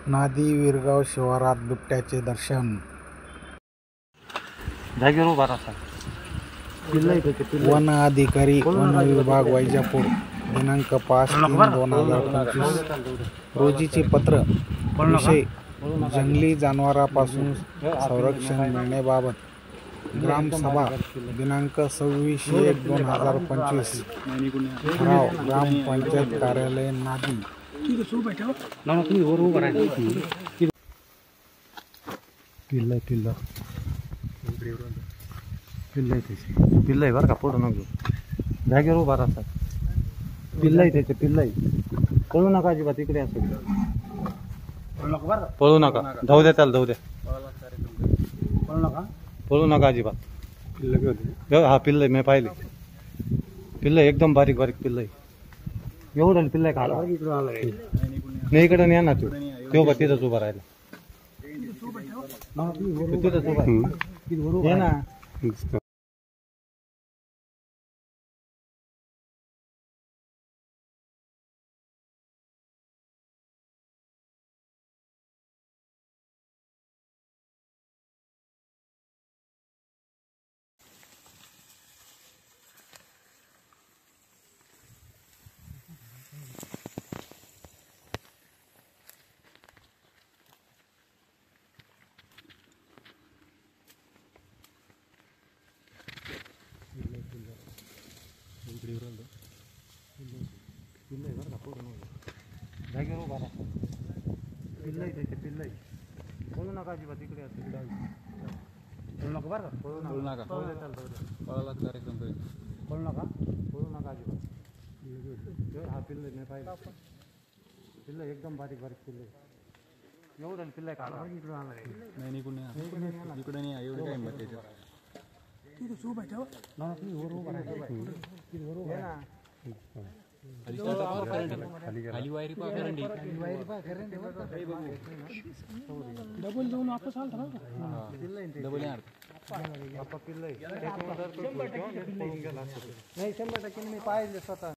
नादी विरगाव शिवारात बिबट्याचे दर्शन. वन अधिकारी वन विभाग वैजापूर दिनांक 5/3/2025 रोजीचे पत्र. विषय जंगली जनावरांपासून संरक्षण मिळण्याबाबत. ग्रामसभा दिनांक 26/1/2025 ठराव. ग्रामपंचायत कार्यालय नादी. पिल्लय बरं का, पुढं नको जागेवर उभा राहतात. पिल्लय त्याचे पिल्लय. पळू नका अजिबात, इकडे असो. पळू नका, जाऊ द्या त्याला, जाऊ द्या. पळू नका अजिबात. हा पिल्लय मी पाहिले. पिल्लय एकदम बारीक बारीक पिल्लय. एवढं पिल्लय खाला नाही. इकडे नाही ना तू. तेव्हा तिथंच उभा राहिला. तिथंच उभा ये ना. पिल्लय बरं का, पुढं नको जागेवर उभा राहा. पिल्लय त्याचे पिल्लय. पळू नका अजिबात, इकडे असं. पळू नका बरं का, पळू नका. कार्यक्रम पळू नका, पळू नका अजिबात. हा पिल्लय मी पाहिजे. पिल्लय एकदम बारीक बारीक पिल्लय. एवढं पिल्लय काढा. इकडे आला नाही. इकडे नाही एवढं काय मग त्याच्यात. खाली वायरी पा करंडी. डबल जाऊन वापस आलता ना. डबल यार पिल्लय. नाही 100% मी पाहिले स्वतः.